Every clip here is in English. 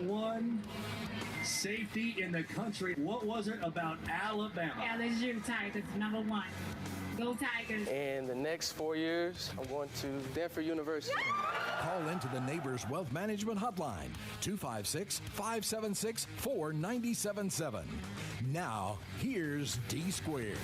one safety in the country. What was it about Alabama? LSU Tigers, number one. Go Tigers. In the next 4 years, I'm going to Denver University. Call into the Neighbors Wealth Management Hotline, 256-576-4977. Now, here's D Squared.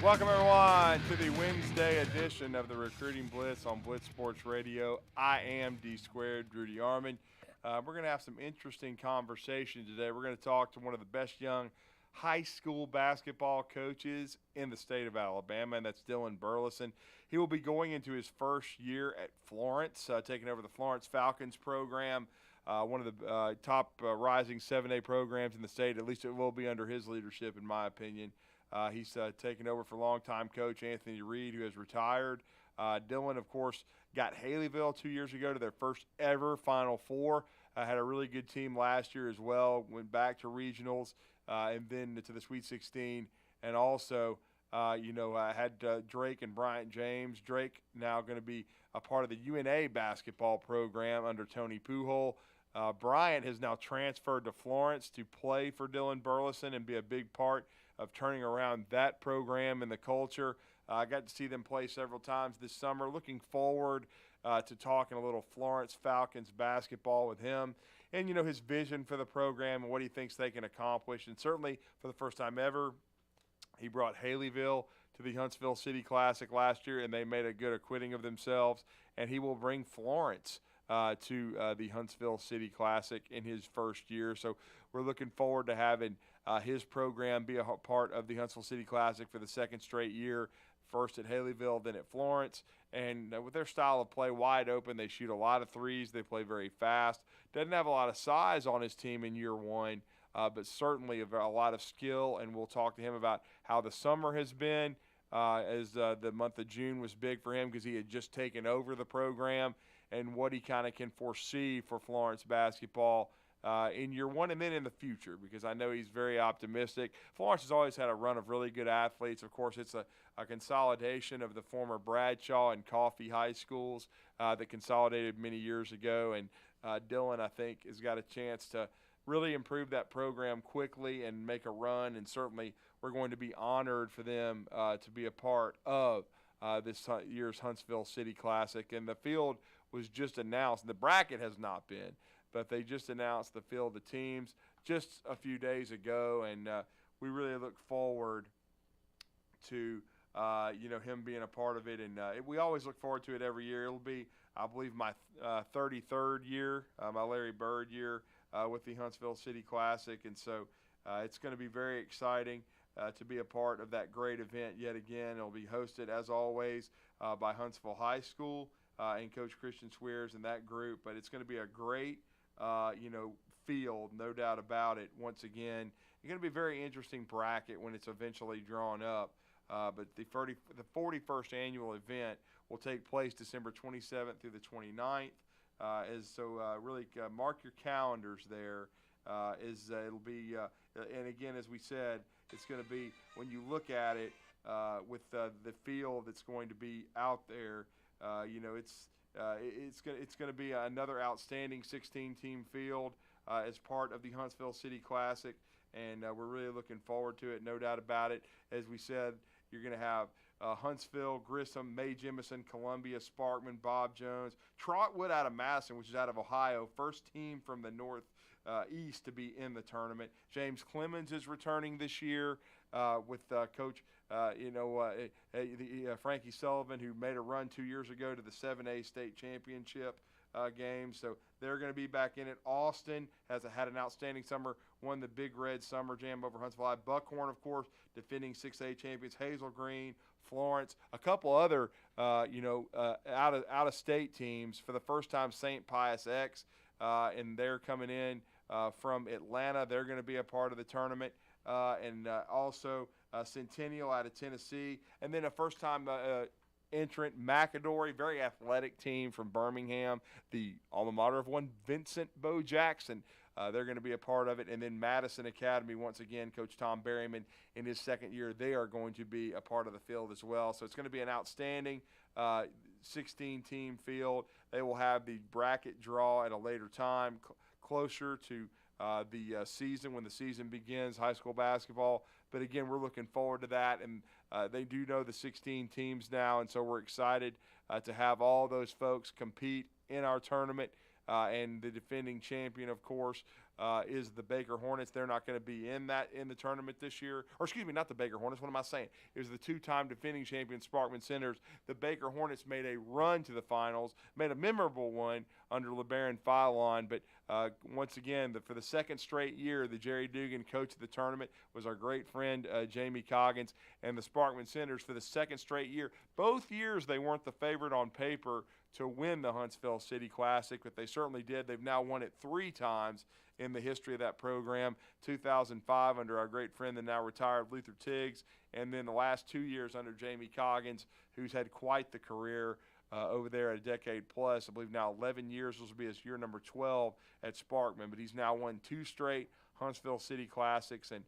Welcome, everyone, to the Wednesday edition of the Recruiting Blitz on Blitz Sports Radio. I am D Squared, Rudy Armand. We're going to have some interesting conversation today. We're going to talk to one of the best young high school basketball coaches in the state of Alabama, and that's Dylan Burleson. He will be going into his first year at Florence, taking over the Florence Falcons program, one of the top rising 7A programs in the state. At least it will be under his leadership, in my opinion. He's taken over for longtime coach Anthony Reed, who has retired. Dylan, of course, got Haleyville 2 years ago to their first ever Final Four. Had a really good team last year as well. Went back to regionals and then to the Sweet 16. And also, had Drake and Bryant James. Drake now going to be a part of the UNA basketball program under Tony Pujol. Bryant has now transferred to Florence to play for Dylan Burleson and be a big part of turning around that program and the culture. I got to see them play several times this summer. Looking forward to talking a little Florence Falcons basketball with him and, his vision for the program and what he thinks they can accomplish. And certainly for the first time ever, he brought Haleyville to the Huntsville City Classic last year, and they made a good acquitting of themselves. And he will bring Florence to the Huntsville City Classic in his first year. So we're looking forward to having his program be a part of the Huntsville City Classic for the second straight year, first at Haleyville, then at Florence. And with their style of play wide open, they shoot a lot of threes. They play very fast. Doesn't have a lot of size on his team in year one, but certainly a lot of skill. And we'll talk to him about how the summer has been, as the month of June was big for him because he had just taken over the program, and what he kind of can foresee for Florence basketball in year one and then in the future, because I know he's very optimistic. Florence has always had a run of really good athletes. Of course, it's a consolidation of the former Bradshaw and Coffee high schools that consolidated many years ago, and Dylan, I think, has got a chance to really improve that program quickly and make a run, and certainly we're going to be honored for them to be a part of this year's Huntsville City Classic. And the field was just announced. The bracket has not been, but they just announced the field of teams just a few days ago, and we really look forward to him being a part of it. And we always look forward to it every year. It'll be, I believe, my 33rd year, my Larry Bird year with the Huntsville City Classic, and so it's going to be very exciting to be a part of that great event yet again. It'll be hosted, as always, by Huntsville High School and Coach Christian Swears and that group. But it's going to be a great, field, no doubt about it. Once again, it's going to be a very interesting bracket when it's eventually drawn up. But the 41st annual event will take place December 27th through the 29th. Really mark your calendars there. It'll be, and again, as we said, it's going to be, when you look at it with the field that's going to be out there, it's going to be another outstanding 16-team field as part of the Huntsville City Classic, and we're really looking forward to it, no doubt about it. As we said, you're going to have Huntsville, Grissom, May Jemison, Columbia, Sparkman, Bob Jones, Trotwood out of Madison, which is out of Ohio, first team from the Northeast to be in the tournament. James Clemens is returning this year with Coach, Frankie Sullivan, who made a run 2 years ago to the 7A state championship game. So they're going to be back in it. Austin has had an outstanding summer, won the Big Red Summer Jam over Huntsville High. Buckhorn, of course, defending 6A champions. Hazel Green, Florence, a couple other, out-of-state teams. For the first time, St. Pius X, and they're coming in from Atlanta. They're going to be a part of the tournament. And also Centennial out of Tennessee. And then a first-time entrant, McAdory, very athletic team from Birmingham, the alma mater of one Vincent Bo Jackson. they're going to be a part of it. And then Madison Academy, once again, Coach Tom Berryman in his second year, they are going to be a part of the field as well. So it's going to be an outstanding 16-team field. They will have the bracket draw at a later time, closer to the season, when the season begins, high school basketball. But again, we're looking forward to that, and they do know the 16 teams now, and so we're excited to have all those folks compete in our tournament. And the defending champion, of course, is the Baker Hornets. They're not going to be in the tournament this year. Or excuse me, not the Baker Hornets. What am I saying? It was the two-time defending champion Sparkman Centers. The Baker Hornets made a run to the finals, made a memorable one under LeBaron Philon. But once again, for the second straight year, the Jerry Dugan coach of the tournament was our great friend Jamie Coggins. And the Sparkman Centers, for the second straight year, both years they weren't the favorite on paper to win the Huntsville City Classic, but they certainly did. They've now won it 3 times in the history of that program. 2005 under our great friend, the now retired Luther Tiggs, and then the last 2 years under Jamie Coggins, who's had quite the career over there at a decade plus. I believe now 11 years. This will be his year number 12 at Sparkman, but he's now won 2 straight Huntsville City Classics, and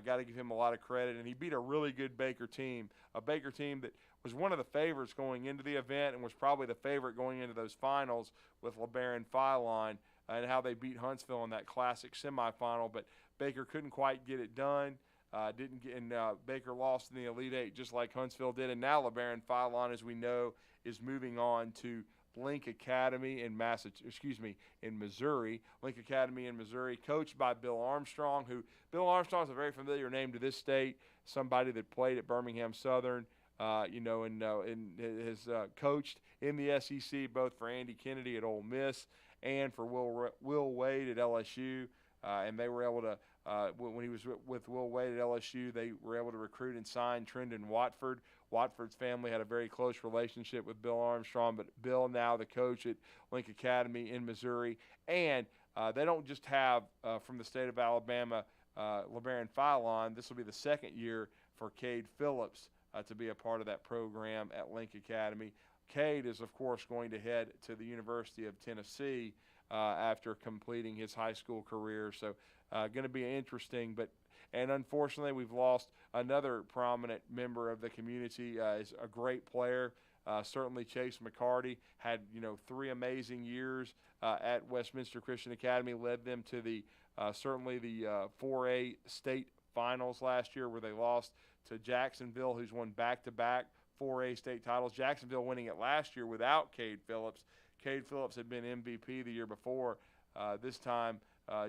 got to give him a lot of credit. And he beat a really good Baker team, a Baker team that was one of the favorites going into the event and was probably the favorite going into those finals with LeBaron Philon, and how they beat Huntsville in that classic semifinal. But Baker couldn't quite get it done. Baker lost in the Elite Eight just like Huntsville did. And now LeBaron Philon, as we know, is moving on to Link Academy in Missouri. Link Academy in Missouri, coached by Bill Armstrong, who Bill Armstrong is a very familiar name to this state, somebody that played at Birmingham Southern, and has coached in the SEC both for Andy Kennedy at Ole Miss and for Will Wade at LSU. And they were able to, when he was with Will Wade at LSU, they were able to recruit and sign Trendon Watford. Watford's family had a very close relationship with Bill Armstrong, but Bill now the coach at Link Academy in Missouri. And they don't just have, from the state of Alabama, LeBaron Philon. This will be the second year for Cade Phillips to be a part of that program at Link Academy. Cade is, of course, going to head to the University of Tennessee after completing his high school career. So going to be interesting. And unfortunately, we've lost another prominent member of the community. Is a great player. Certainly Chase McCarty had 3 amazing years at Westminster Christian Academy, led them to the 4A state finals last year, where they lost to Jacksonville, who's won back-to-back 4A state titles. Jacksonville winning it last year without Cade Phillips. Cade Phillips had been MVP the year before. This time,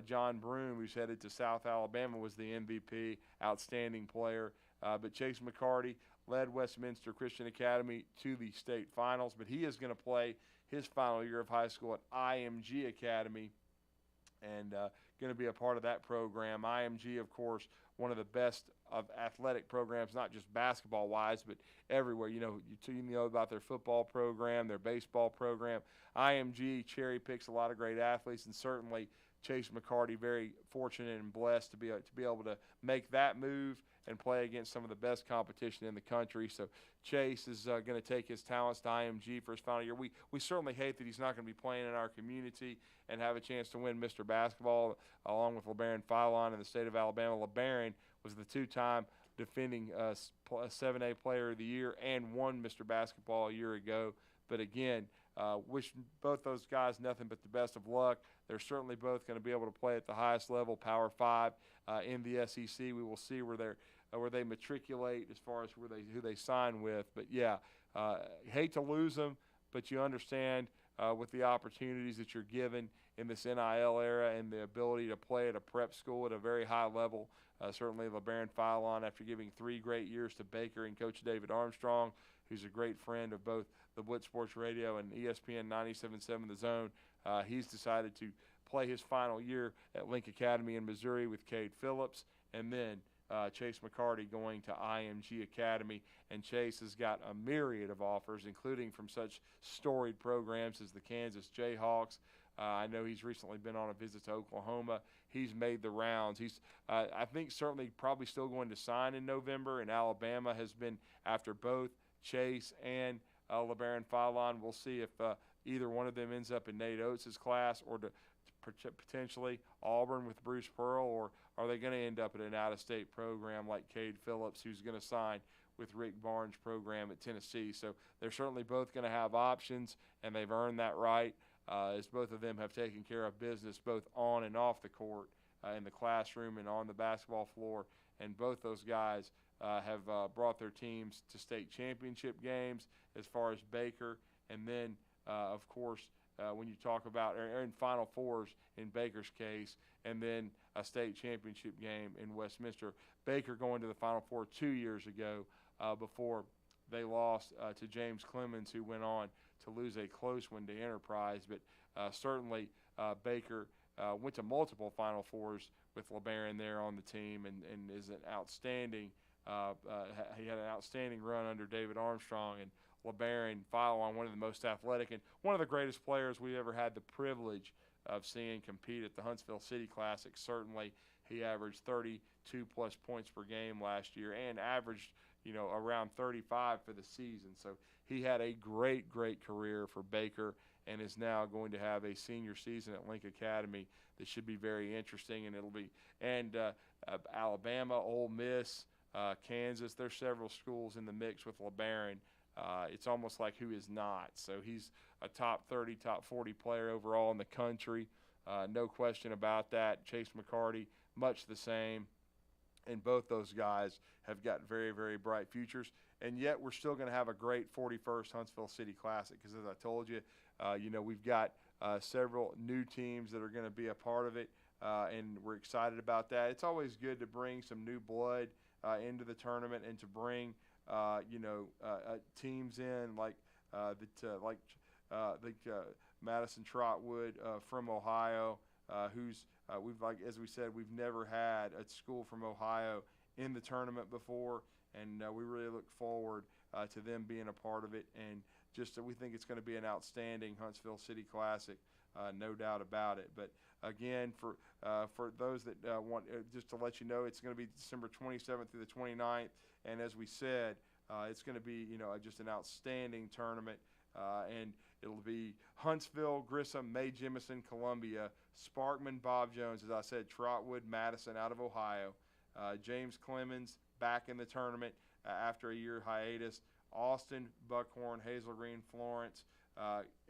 John Broom, who's headed to South Alabama, was the MVP, outstanding player. But Chase McCarty led Westminster Christian Academy to the state finals, but he is going to play his final year of high school at IMG Academy and going to be a part of that program. IMG, of course, one of the best of athletic programs, not just basketball-wise, but everywhere. You know about their football program, their baseball program. IMG cherry picks a lot of great athletes, and certainly Chase McCarty very fortunate and blessed to be able to make that move and play against some of the best competition in the country. So Chase is going to take his talents to IMG for his final year. We certainly hate that he's not going to be playing in our community and have a chance to win Mr. Basketball along with LeBaron Philon in the state of Alabama. LeBaron was the 2-time defending 7A Player of the Year and won Mr. Basketball a year ago. But again, wish both those guys nothing but the best of luck. They're certainly both going to be able to play at the highest level, Power 5 in the SEC. We will see where they matriculate as far as who they sign with. But yeah, hate to lose them, but you understand with the opportunities that you're given in this NIL era and the ability to play at a prep school at a very high level. Certainly LeBaron Philon, after giving 3 great years to Baker and Coach David Armstrong, who's a great friend of both the Blitz Sports Radio and ESPN 97.7 The Zone, he's decided to play his final year at Link Academy in Missouri with Cade Phillips, and then Chase McCarty going to IMG Academy. And Chase has got a myriad of offers, including from such storied programs as the Kansas Jayhawks. I know he's recently been on a visit to Oklahoma. He's made the rounds. He's, I think, certainly probably still going to sign in November, and Alabama has been after both Chase and LeBaron Philon. We'll see if either one of them ends up in Nate Oates' class or to potentially Auburn with Bruce Pearl, or are they going to end up at an out-of-state program like Cade Phillips, who's going to sign with Rick Barnes' program at Tennessee? So they're certainly both going to have options, and they've earned that right, as both of them have taken care of business both on and off the court, in the classroom and on the basketball floor. And both those guys have brought their teams to state championship games, as far as Baker, and then, of course, when you talk about in Final Fours in Baker's case, and then a state championship game in Westminster. Baker going to the Final Four 2 years ago, before they lost to James Clemens, who went on to lose a close one to Enterprise. But certainly Baker went to multiple Final Fours with LeBaron there on the team, and is an outstanding he had an outstanding run under David Armstrong, and LeBaron foul on one of the most athletic and one of the greatest players we ever had the privilege of seeing compete at the Huntsville City Classic. Certainly he averaged 32-plus points per game last year, and averaged, around 35 for the season. So he had a great, great career for Baker, and is now going to have a senior season at Link Academy that should be very interesting. And it'll be Alabama, Ole Miss, Kansas. There's several schools in the mix with LeBaron. It's almost like who is not. So he's a top 30, top 40 player overall in the country. No question about that. Chase McCarty, much the same. And both those guys have got very, very bright futures. And yet we're still going to have a great 41st Huntsville City Classic, because, as I told you, we've got several new teams that are going to be a part of it, and we're excited about that. It's always good to bring some new blood into the tournament, and to bring teams in like Madison Trotwood from Ohio, who's as we said, we've never had a school from Ohio in the tournament before, and we really look forward to them being a part of it. And just we think it's going to be an outstanding Huntsville City Classic, no doubt about it. But again, for those that want, just to let you know, it's going to be December 27th through the 29th, and as we said, it's going to be just an outstanding tournament, and it'll be Huntsville, Grissom, May Jemison, Columbia, Sparkman, Bob Jones, as I said, Trotwood, Madison out of Ohio, James Clemens back in the tournament after a year hiatus, Austin, Buckhorn, Hazel Green, Florence,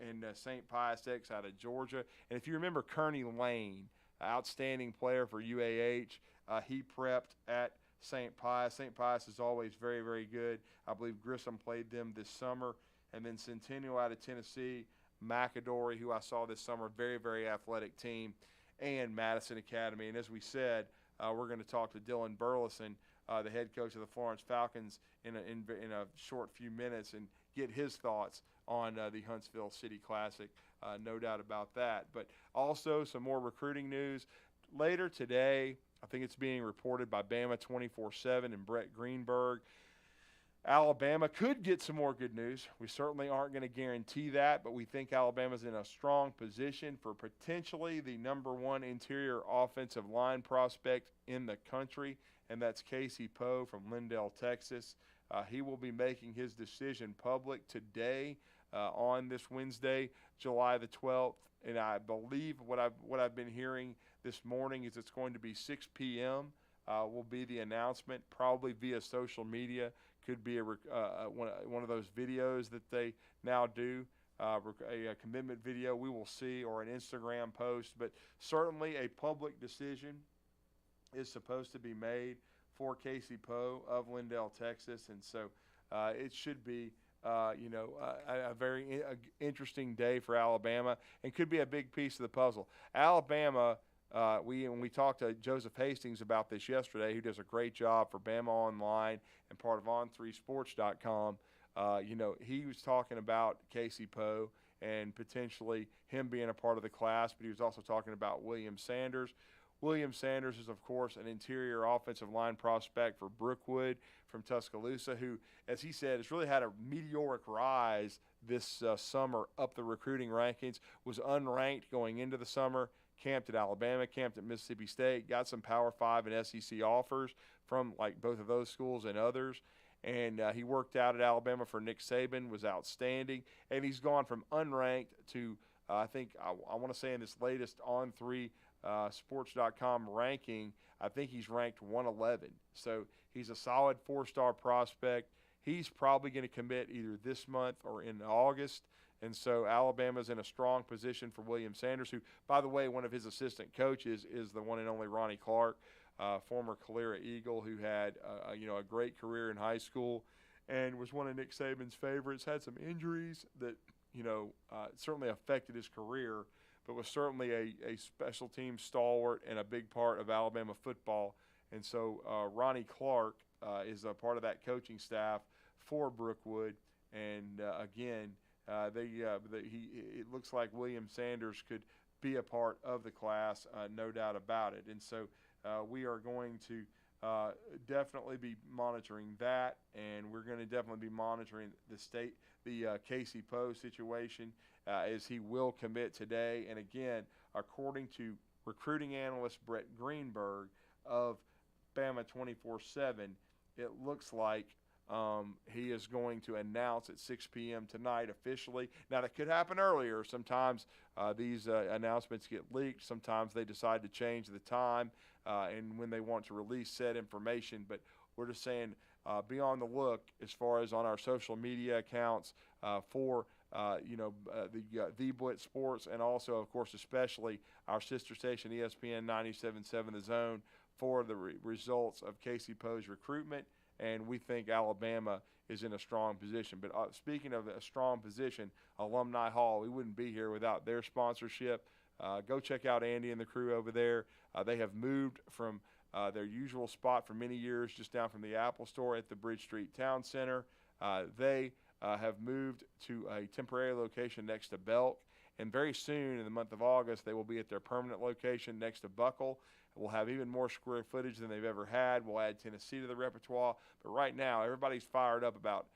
and St. Pius X out of Georgia. And if you remember Kearney Lane, outstanding player for UAH, he prepped at St. Pius. St. Pius is always very, very good. I believe Grissom played them this summer. And then Centennial out of Tennessee, McAdory, who I saw this summer, very, very athletic team, and Madison Academy. And as we said, we're going to talk to Dylan Burleson, the head coach of the Florence Falcons, in a short few minutes, and get his thoughts on the Huntsville City Classic, no doubt about that. But also some more recruiting news. Later today, I think it's being reported by Bama 24/7 and Brett Greenberg, Alabama could get some more good news. We certainly aren't going to guarantee that, but we think Alabama's in a strong position for potentially the #1 interior offensive line prospect in the country, and that's Casey Poe from Lindale, Texas. He will be making his decision public today, on this Wednesday, July the 12th, and I believe what I've been hearing this morning is it's going to be 6 p.m. Will be the announcement, probably via social media. Could be one of those videos that they now do, a commitment video, we will see, or an Instagram post. But certainly a public decision is supposed to be made for Casey Poe of Lindale, Texas. And so it should be a very interesting day for Alabama, and could be a big piece of the puzzle. Alabama, when we talked to Joseph Hastings about this yesterday, who does a great job for Bama Online and part of On3Sports.com, he was talking about Casey Poe and potentially him being a part of the class, but he was also talking about William Sanders. William Sanders is, of course, an interior offensive line prospect for Brookwood from Tuscaloosa, who, as he said, has really had a meteoric rise this summer up the recruiting rankings, was unranked going into the summer, camped at Alabama, camped at Mississippi State, got some Power 5 and SEC offers from like both of those schools and others. And he worked out at Alabama for Nick Saban, was outstanding. And he's gone from unranked to I think I want to say in this latest On3 Sports.com ranking, I think he's ranked 111. So he's a solid 4-star prospect. He's probably going to commit either this month or in August. And so Alabama's in a strong position for William Sanders, who, by the way, one of his assistant coaches is the one and only Ronnie Clark, former Calera Eagle, who had a great career in high school and was one of Nick Saban's favorites. Had some injuries that certainly affected his career, but was certainly a special team stalwart and a big part of Alabama football. And so Ronnie Clark is a part of that coaching staff for Brookwood. And again, it looks like William Sanders could be a part of the class, no doubt about it. And so we are going to definitely be monitoring that, and we're going to definitely be monitoring the Casey Poe situation as he will commit today. And again, according to recruiting analyst Brett Greenberg of Bama 24/7, it looks like he is going to announce at 6 p.m. tonight officially. Now, that could happen earlier. Sometimes these announcements get leaked. Sometimes they decide to change the time and when they want to release said information. But we're just saying be on the look as far as on our social media accounts for the Blitz Sports, and also, of course, especially our sister station ESPN 97.7 The Zone for the results of Casey Poe's recruitment. And we think Alabama is in a strong position. But speaking of a strong position, Alumni Hall, we wouldn't be here without their sponsorship. Go check out Andy and the crew over there. They have moved from their usual spot for many years, just down from the Apple Store at the Bridge Street Town Center. They have moved to a temporary location next to Belk. And very soon, in the month of August, they will be at their permanent location next to Buckle. We'll have even more square footage than they've ever had. We'll add Tennessee to the repertoire. But right now, everybody's fired up about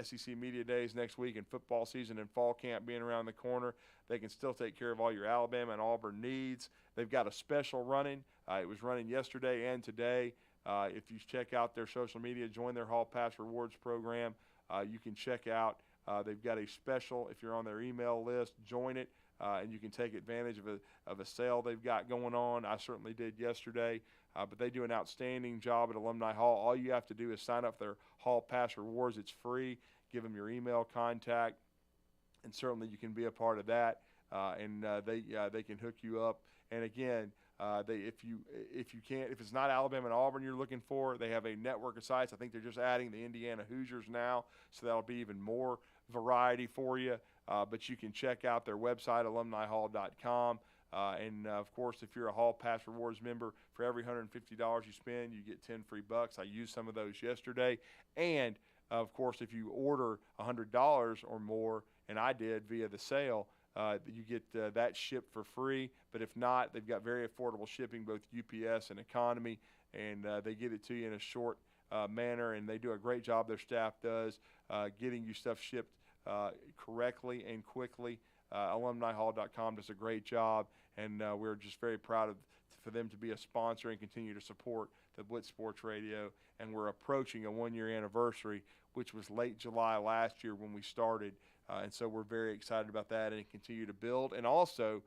SEC Media Days next week and football season and fall camp being around the corner. They can still take care of all your Alabama and Auburn needs. They've got a special running. It was running yesterday and today. If you check out their social media, join their Hall Pass Rewards program, you can check out. They've got a special. If you're on their email list, join it. And you can take advantage of a sale they've got going on. I certainly did yesterday. But they do an outstanding job at Alumni Hall. All you have to do is sign up for their Hall Pass Rewards. It's free. Give them your email contact, and certainly you can be a part of that. And they can hook you up. And again, if it's not Alabama and Auburn you're looking for, they have a network of sites. I think they're just adding the Indiana Hoosiers now, so that'll be even more variety for you. But you can check out their website, alumnihall.com. And, of course, if you're a Hall Pass Rewards member, for every $150 you spend, you get 10 free bucks. I used some of those yesterday. And, of course, if you order $100 or more, and I did via the sale, you get that shipped for free. But if not, they've got very affordable shipping, both UPS and economy, and they get it to you in a short manner. And they do a great job, their staff does, getting you stuff shipped correctly and quickly. AlumniHall.com does a great job, and we're just very proud for them to be a sponsor and continue to support the Blitz Sports Radio. And we're approaching a one-year anniversary, which was late July last year when we started. And so we're very excited about that and continue to build. And also,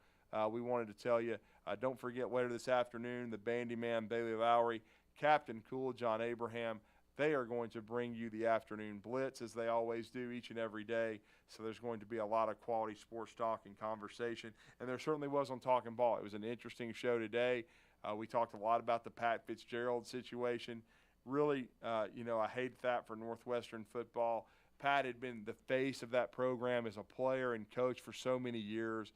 we wanted to tell you, don't forget later this afternoon, the Bandy Man, Bailey Lowry, Captain Cool, John Abraham, they are going to bring you the afternoon blitz, as they always do each and every day. So there's going to be a lot of quality sports talk and conversation. And there certainly was on Talking Ball. It was an interesting show today. We talked a lot about the Pat Fitzgerald situation. Really, I hate that for Northwestern football. Pat had been the face of that program as a player and coach for so many years.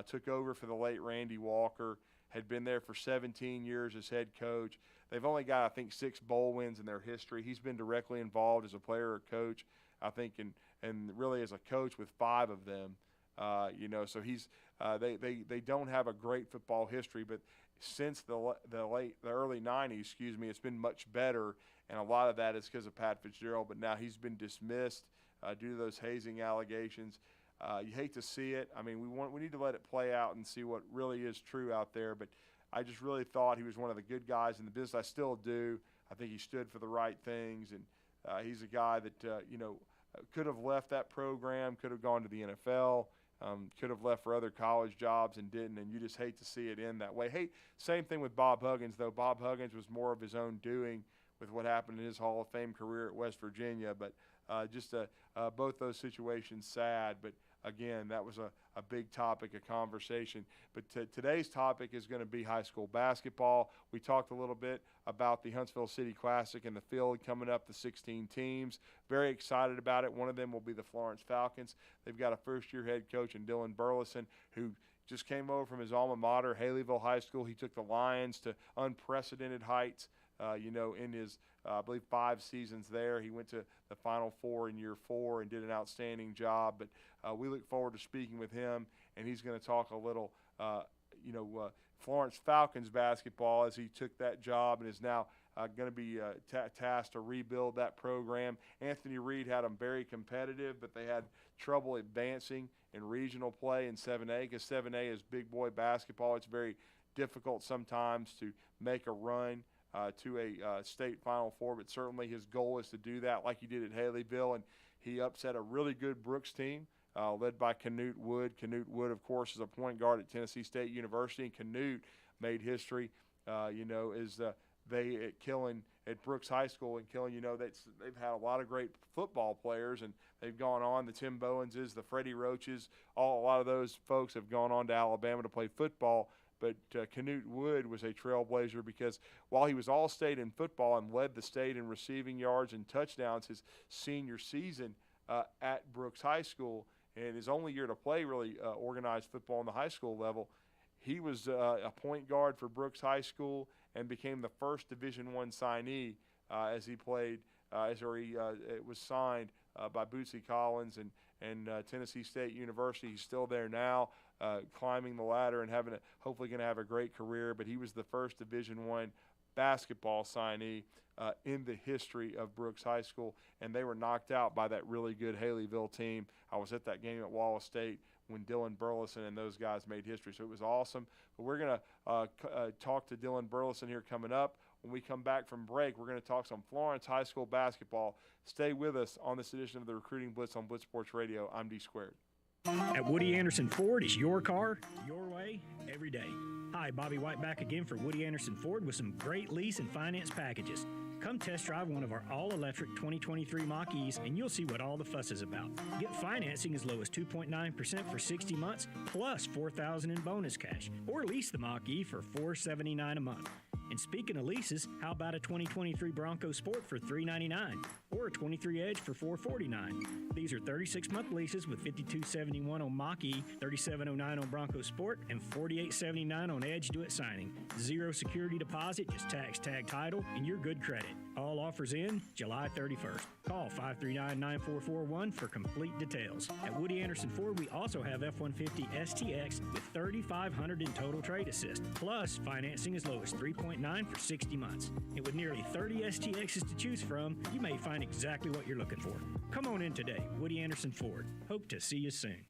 Took over for the late Randy Walker. Had been there for 17 years as head coach. They've only got, I think, 6 bowl wins in their history. He's been directly involved as a player or coach, I think, and really as a coach with 5 of them. So he's they don't have a great football history, but since the early 90s, it's been much better, and a lot of that is because of Pat Fitzgerald. But now he's been dismissed due to those hazing allegations. You hate to see it. I mean, we need to let it play out and see what really is true out there. But I just really thought he was one of the good guys in the business. I still do. I think he stood for the right things, and he's a guy that could have left that program, could have gone to the NFL. could have left for other college jobs and didn't, and you just hate to see it end that way. Hey, same thing with Bob Huggins, though. Bob Huggins was more of his own doing with what happened in his Hall of Fame career at West Virginia, but both those situations sad. But again, that was a big topic of conversation. But today's topic is going to be high school basketball. We talked a little bit about the Huntsville City Classic and the field coming up, the 16 teams. Very excited about it. One of them will be the Florence Falcons. They've got a first-year head coach in Dylan Burleson, who just came over from his alma mater, Haleyville High School. He took the Lions to unprecedented heights. In his, I believe, 5 seasons there. He went to the Final Four in year 4 and did an outstanding job. But we look forward to speaking with him, and he's going to talk a little, Florence Falcons basketball as he took that job and is now going to be tasked to rebuild that program. Anthony Reed had them very competitive, but they had trouble advancing in regional play in 7A because 7A is big boy basketball. It's very difficult sometimes to make a run to a state Final Four, but certainly his goal is to do that like he did at Haleyville, and he upset a really good Brooks team led by Canute Wood. Canute Wood, of course, is a point guard at Tennessee State University, and Canute made history, killing at Brooks High School and killing, they've had a lot of great football players, and they've gone on, the Tim Bowenses, the Freddie Roaches, a lot of those folks have gone on to Alabama to play football. But Canute Wood was a trailblazer because while he was all-state in football and led the state in receiving yards and touchdowns his senior season at Brooks High School, and his only year to play really organized football on the high school level, he was a point guard for Brooks High School and became the first Division I signee as he played, it was signed by Bootsy Collins and Tennessee State University. He's still there now. Climbing the ladder and hopefully going to have a great career. But he was the first Division I basketball signee in the history of Brooks High School, and they were knocked out by that really good Haleyville team. I was at that game at Wallace State when Dylan Burleson and those guys made history, so it was awesome. But we're going to talk to Dylan Burleson here coming up. When we come back from break, we're going to talk some Florence High School basketball. Stay with us on this edition of the Recruiting Blitz on Blitz Sports Radio. I'm D Squared. At Woody Anderson Ford, it's your car, your way, every day. Hi, Bobby White back again for Woody Anderson Ford with some great lease and finance packages. Come test drive one of our all-electric 2023 Mach-E's and you'll see what all the fuss is about. Get financing as low as 2.9% for 60 months plus $4,000 in bonus cash. Or lease the Mach-E for $479 a month. And speaking of leases, how about a 2023 Bronco Sport for $399 or a 23 Edge for $449? These are 36-month leases with $52.71 on Mach-E, $37.09 on Bronco Sport, and $48.79 on Edge Do It signing. Zero security deposit, just tax tag title, and your good credit. All offers in July 31st. Call 539-9441 for complete details. At Woody Anderson Ford, we also have F-150 STX with $3,500 in total trade assist, plus financing as low as 3.9% for 60 months. And with nearly 30 STXs to choose from, you may find exactly what you're looking for. Come on in today, Woody Anderson Ford. Hope to see you soon.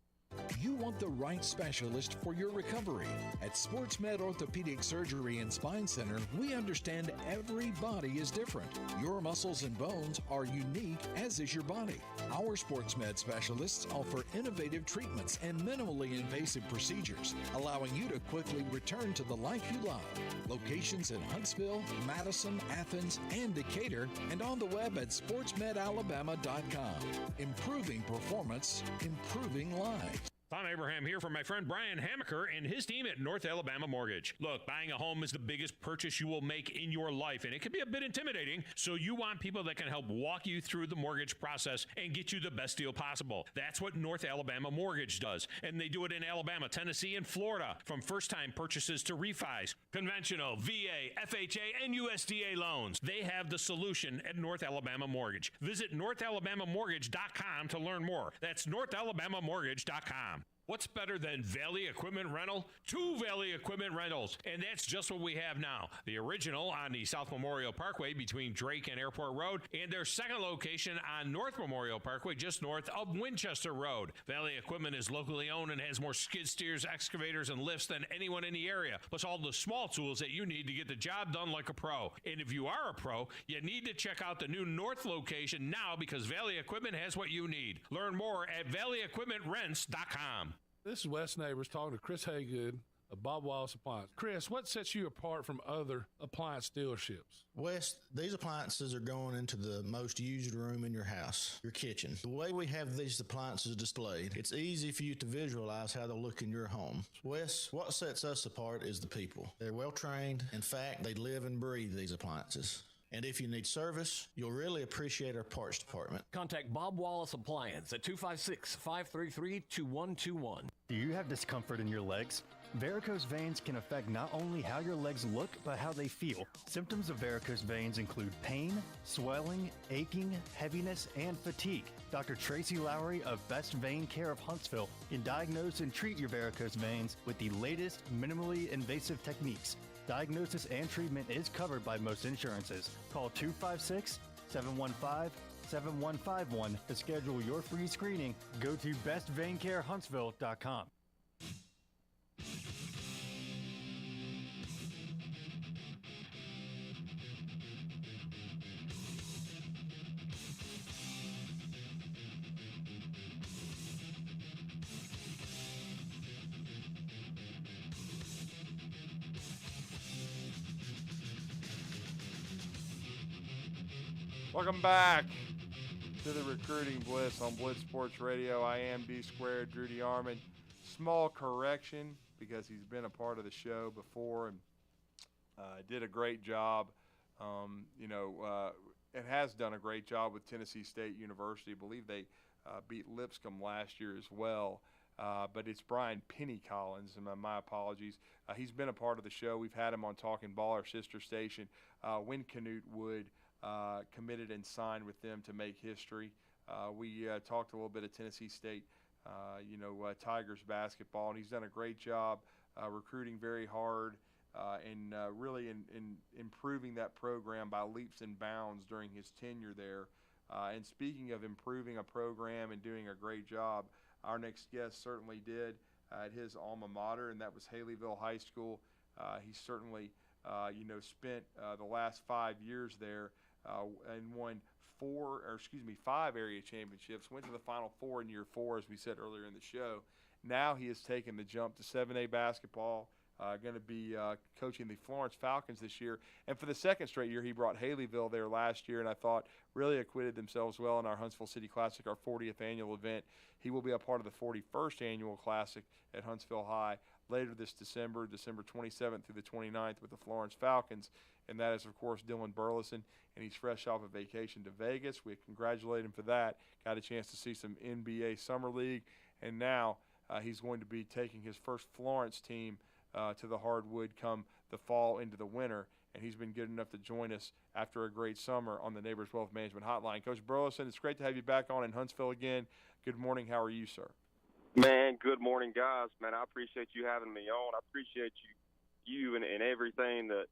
You want the right specialist for your recovery. At SportsMed Orthopedic Surgery and Spine Center, we understand every body is different. Your muscles and bones are unique, as is your body. Our SportsMed specialists offer innovative treatments and minimally invasive procedures, allowing you to quickly return to the life you love. Locations in Huntsville, Madison, Athens, and Decatur, and on the web at sportsmedalabama.com. Improving performance, improving lives. Tom Abraham here for my friend Brian Hamaker and his team at North Alabama Mortgage. Look, buying a home is the biggest purchase you will make in your life, and it can be a bit intimidating, so you want people that can help walk you through the mortgage process and get you the best deal possible. That's what North Alabama Mortgage does, and they do it in Alabama, Tennessee, and Florida, from first-time purchases to refis, conventional, VA, FHA, and USDA loans. They have the solution at North Alabama Mortgage. Visit NorthAlabamaMortgage.com to learn more. That's NorthAlabamaMortgage.com. What's better than Valley Equipment Rental? 2 Valley Equipment Rentals, and that's just what we have now. The original on the South Memorial Parkway between Drake and Airport Road, and their second location on North Memorial Parkway just north of Winchester Road. Valley Equipment is locally owned and has more skid steers, excavators, and lifts than anyone in the area, plus all the small tools that you need to get the job done like a pro. And if you are a pro, you need to check out the new North location now because Valley Equipment has what you need. Learn more at valleyequipmentrents.com. This is Wes Neighbors talking to Chris Haygood of Bob Wallace Appliance. Chris, what sets you apart from other appliance dealerships? Wes, these appliances are going into the most used room in your house, your kitchen. The way we have these appliances displayed, it's easy for you to visualize how they'll look in your home. Wes, what sets us apart is the people. They're well trained. In fact, they live and breathe these appliances. And if you need service, you'll really appreciate our parts department. Contact Bob Wallace Appliance at 256-533-2121. Do you have discomfort in your legs? Varicose veins can affect not only how your legs look, but how they feel. Symptoms of varicose veins include pain, swelling, aching, heaviness, and fatigue. Dr. Tracy Lowry of Best Vein Care of Huntsville can diagnose and treat your varicose veins with the latest minimally invasive techniques. Diagnosis and treatment is covered by most insurances. Call 256-715-7151 to schedule your free screening. Go to bestveincarehuntsville.com. Welcome back to the Recruiting Blitz on Blitz Sports Radio. I am D Squared, Drew DeArmond. Small correction because he's been a part of the show before and did a great job. And has done a great job with Tennessee State University. I believe they beat Lipscomb last year as well. But it's Brian Penny Collins, and my apologies. He's been a part of the show. We've had him on Talking Ball, our sister station, when Canute Wood committed and signed with them to make history. We talked a little bit of Tennessee State, Tigers basketball, and he's done a great job recruiting very hard and really in improving that program by leaps and bounds during his tenure there. And speaking of improving a program and doing a great job, our next guest certainly did at his alma mater, and that was Haleyville High School. He certainly, spent the last 5 years there and won 5 area championships, went to the Final Four in year 4, as we said earlier in the show. Now he has taken the jump to 7A basketball, going to be coaching the Florence Falcons this year. And for the second straight year, he brought Haleyville there last year, and I thought really acquitted themselves well in our Huntsville City Classic, our 40th annual event. He will be a part of the 41st annual Classic at Huntsville High later this December 27th through the 29th with the Florence Falcons. And that is, of course, Dylan Burleson, and he's fresh off a vacation to Vegas. We congratulate him for that. Got a chance to see some NBA Summer League, and now he's going to be taking his first Florence team to the hardwood come the fall into the winter, and he's been good enough to join us after a great summer on the Neighbors Wealth Management Hotline. Coach Burleson, it's great to have you back on in Huntsville again. Good morning. How are you, sir? Man, good morning, guys. Man, I appreciate you having me on. I appreciate you and everything that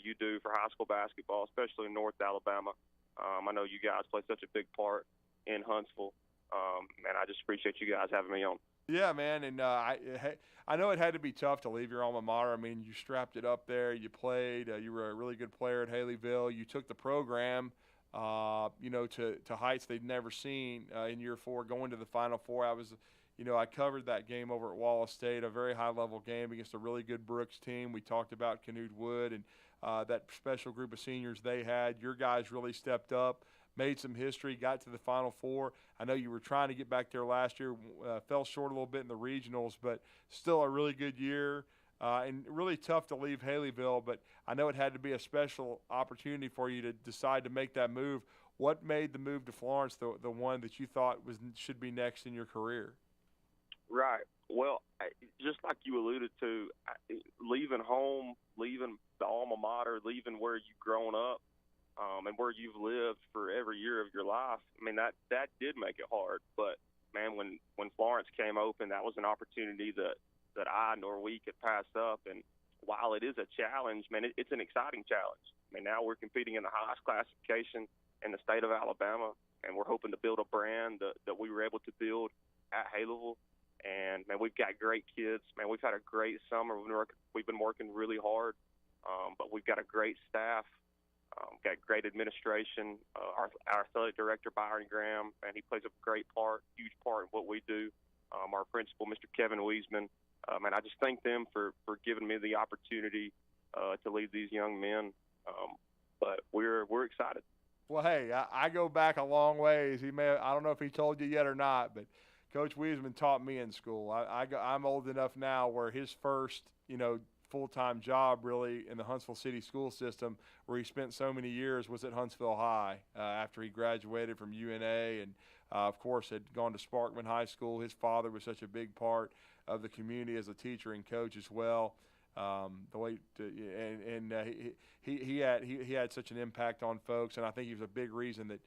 you do for high school basketball, especially in North Alabama. I know you guys play such a big part in Huntsville. And I just appreciate you guys having me on. Yeah, man, and I know it had to be tough to leave your alma mater. I mean, you strapped it up there. You played. You were a really good player at Haleyville. You took the program, to heights they'd never seen in year 4, going to the Final Four. I covered that game over at Wallace State, a very high-level game against a really good Brooks team. We talked about Canute Wood and that special group of seniors they had. Your guys really stepped up, made some history, got to the Final Four. I know you were trying to get back there last year, fell short a little bit in the regionals, but still a really good year. And really tough to leave Haleyville, but I know it had to be a special opportunity for you to decide to make that move. What made the move to Florence the one that you thought should be next in your career? Right. Well, just like you alluded to, leaving home, leaving the alma mater, leaving where you've grown up, and where you've lived for every year of your life, I mean, that did make it hard. But, man, when Florence came open, that was an opportunity that I nor we could pass up. And while it is a challenge, man, it's an exciting challenge. I mean, now we're competing in the highest classification in the state of Alabama, and we're hoping to build a brand that we were able to build at Haleyville. And, man, we've got great kids. Man, we've had a great summer. We've been working really hard, but we've got a great staff, got great administration. Our athletic director, Byron Graham, and he plays a great part, huge part in what we do. our principal, Mr. Kevin Wiesman. And I just thank them for giving me the opportunity to lead these young men. But we're excited. Well, hey, I go back a long ways. I don't know if he told you yet or not, but Coach Wiesman taught me in school. I'm old enough now where his first, full-time job really in the Huntsville City school system, where he spent so many years, was at Huntsville High after he graduated from UNA and, of course, had gone to Sparkman High School. His father was such a big part of the community as a teacher and coach as well. He had such an impact on folks, and I think he was a big reason that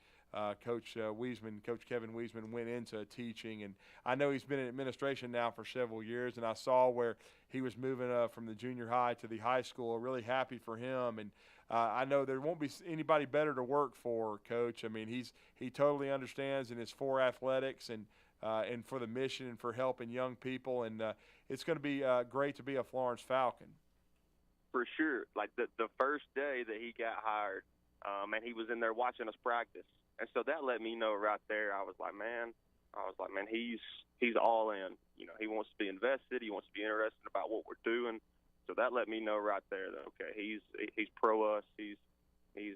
Coach Kevin Wiesman went into teaching. And I know he's been in administration now for several years, and I saw where he was moving from the junior high to the high school. Really happy for him, and I know there won't be anybody better to work for, Coach. I mean, he totally understands and is for athletics and for the mission and for helping young people, and it's going to be great to be a Florence Falcon. For sure. Like the first day that he got hired, and he was in there watching us practice. And so that let me know right there. I was like, man, he's all in. He wants to be invested. He wants to be interested about what we're doing. So that let me know right there that, okay, he's pro us. He's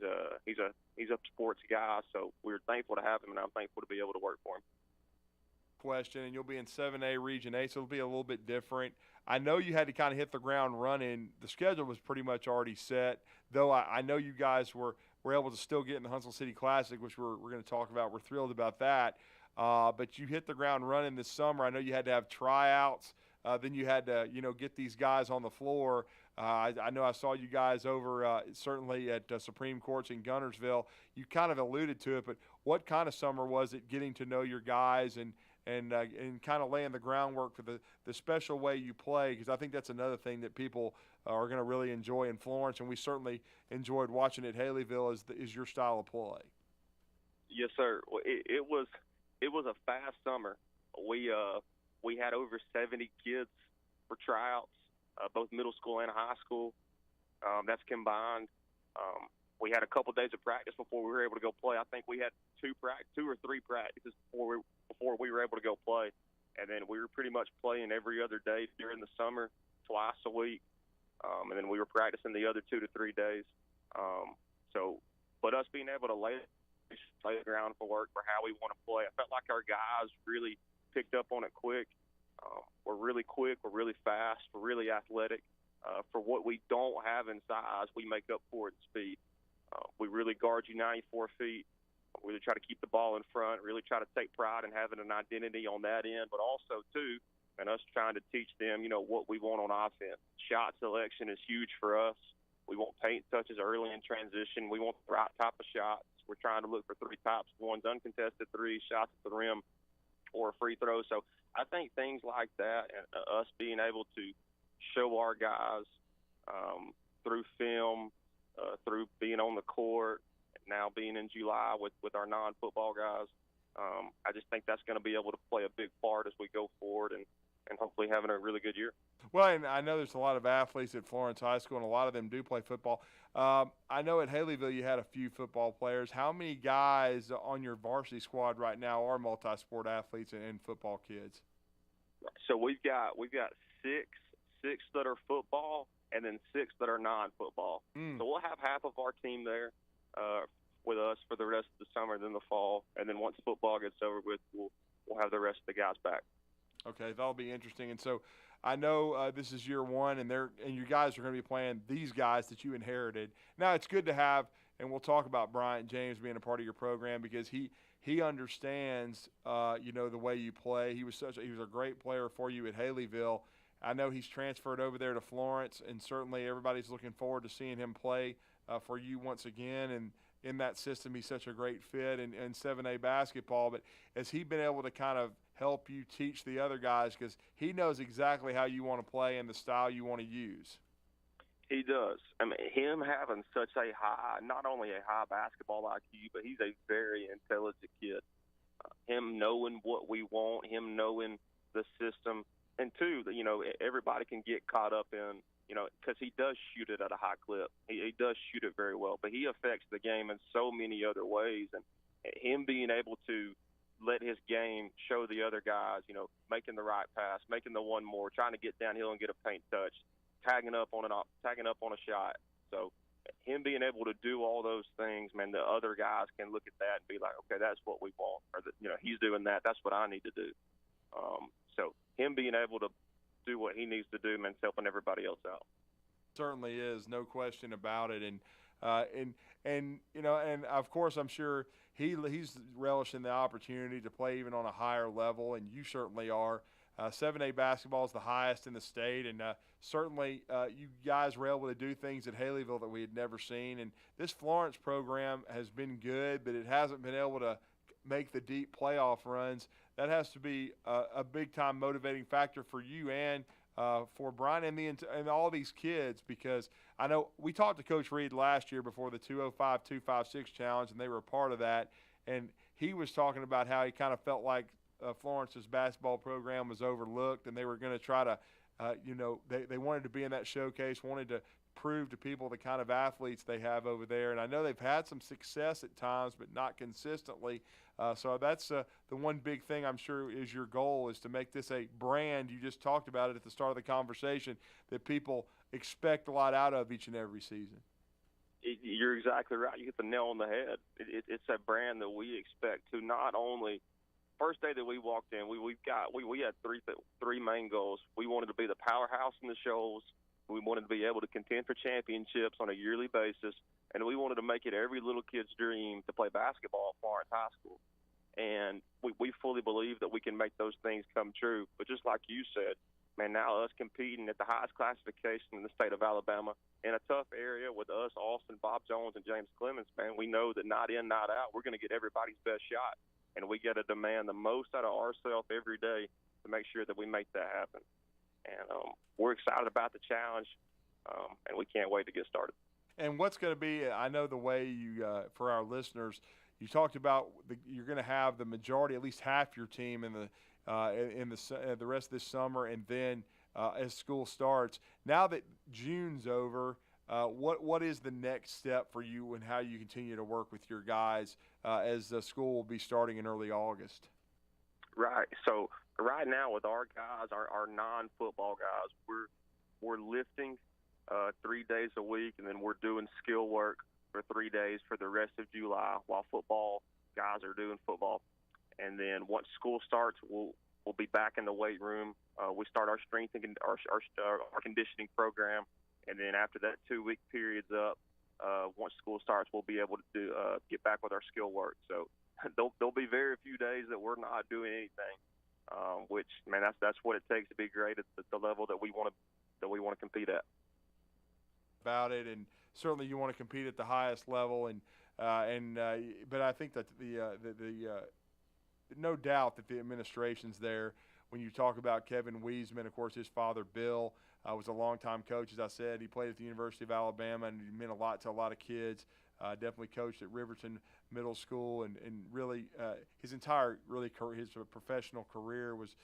a sports guy. So we're thankful to have him, and I'm thankful to be able to work for him. Question, and you'll be in 7A Region A, so it'll be a little bit different. I know you had to kind of hit the ground running. The schedule was pretty much already set, though I know you guys were able to still get in the Huntsville City Classic, which we're going to talk about. We're thrilled about that. But you hit the ground running this summer. I know you had to have tryouts. Then you had to, get these guys on the floor. I know I saw you guys over certainly at Supreme Courts in Guntersville. You kind of alluded to it, but what kind of summer was it getting to know your guys and kind of laying the groundwork for the special way you play? Because I think that's another thing that people are going to really enjoy in Florence, and we certainly enjoyed watching at Haleyville is your style of play. Yes, sir. It was a fast summer. We had over 70 kids for tryouts, both middle school and high school. That's combined. We had a couple days of practice before we were able to go play. I think we had two or three practices before we were able to go play. And then we were pretty much playing every other day during the summer, twice a week. And then we were practicing the other 2 to 3 days. But us being able to lay the ground for work for how we want to play, I felt like our guys really picked up on it quick. We're really quick. We're really fast. We're really athletic. For what we don't have in size, we make up for it in speed. We really guard you 94 feet. We really try to keep the ball in front, really try to take pride in having an identity on that end, but also, too, and us trying to teach them, what we want on offense. Shot selection is huge for us. We want paint touches early in transition. We want the right type of shots. We're trying to look for three types. One's uncontested threes, shots at the rim, or a free throw. So I think things like that, and us being able to show our guys through film, through being on the court, now being in July with our non-football guys, I just think that's going to be able to play a big part as we go forward and hopefully having a really good year. Well, and I know there's a lot of athletes at Florence High School, and a lot of them do play football. I know at Haleyville you had a few football players. How many guys on your varsity squad right now are multi-sport athletes and football kids? So we've got six that are football, and then 6 that are non-football. So we'll have half of our team there with us for the rest of the summer, then the fall, and then once football gets over with, we'll have the rest of the guys back. Okay, that'll be interesting. And so I know this is year one, and you guys are going to be playing these guys that you inherited. Now it's good to have, and we'll talk about Bryant James being a part of your program because he understands the way you play. He was a great player for you at Haleyville. I know he's transferred over there to Florence, and certainly everybody's looking forward to seeing him play for you once again. And in that system, he's such a great fit in 7A basketball. But has he been able to kind of help you teach the other guys because he knows exactly how you want to play and the style you want to use? He does. I mean, him having such a high, not only a high basketball IQ, but he's a very intelligent kid. Him knowing what we want, him knowing the system. And two, everybody can get caught up in, because he does shoot it at a high clip. He does shoot it very well, but he affects the game in so many other ways. And him being able to let his game show the other guys, making the right pass, making the one more, trying to get downhill and get a paint touch, tagging up on a shot. So him being able to do all those things, man, the other guys can look at that and be like, okay, that's what we want. Or he's doing that. That's what I need to do. So him being able to do what he needs to do, man, is helping everybody else out. Certainly is, no question about it. And of course, I'm sure he's relishing the opportunity to play even on a higher level, and you certainly are. 7A basketball is the highest in the state, and certainly you guys were able to do things at Haleyville that we had never seen. And this Florence program has been good, but it hasn't been able to make the deep playoff runs. That has to be a big-time motivating factor for you and for Brian and all these kids, because I know we talked to Coach Reed last year before the 205-256 challenge, and they were a part of that. And he was talking about how he kind of felt like Florence's basketball program was overlooked, and they were going to try to, they wanted to be in that showcase, wanted to prove to people the kind of athletes they have over there. And I know they've had some success at times, but not consistently. So that's the one big thing I'm sure is your goal, is to make this a brand. You just talked about it at the start of the conversation, that people expect a lot out of each and every season. You're exactly right. You hit the nail on the head. It's a brand that we expect to not only – first day that we walked in, we had three main goals. We wanted to be the powerhouse in the shows. We wanted to be able to contend for championships on a yearly basis, and we wanted to make it every little kid's dream to play basketball at Florence High School. And we fully believe that we can make those things come true. But just like you said, man, now us competing at the highest classification in the state of Alabama in a tough area with us, Austin, Bob Jones, and James Clemens, man, we know that night in, night out, we're going to get everybody's best shot. And we got to demand the most out of ourselves every day to make sure that we make that happen. And we're excited about the challenge, and we can't wait to get started. And what's going to be, I know the way you, for our listeners, you talked about you're going to have the majority, at least half your team in the rest of this summer, and then as school starts. Now that June's over, what is the next step for you and how you continue to work with your guys as school will be starting in early August? Right. So right now with our guys, our non-football guys, we're lifting 3 days a week, and then we're doing skill work for 3 days for the rest of July while football guys are doing football. And then once school starts, we'll be back in the weight room. We start our strength and our conditioning program. And then after that 2-week period's up, once school starts, we'll be able to get back with our skill work. So there'll be very few days that we're not doing anything, which, man, that's what it takes to be great at the level that we want to compete at. About it, and certainly you want to compete at the highest level, but I think that the no doubt that the administration's there. When you talk about Kevin Wiesman, of course, his father Bill was a longtime coach. As I said, he played at the University of Alabama, and he meant a lot to a lot of kids. Definitely coached at Riverton Middle School, and really his entire his professional career was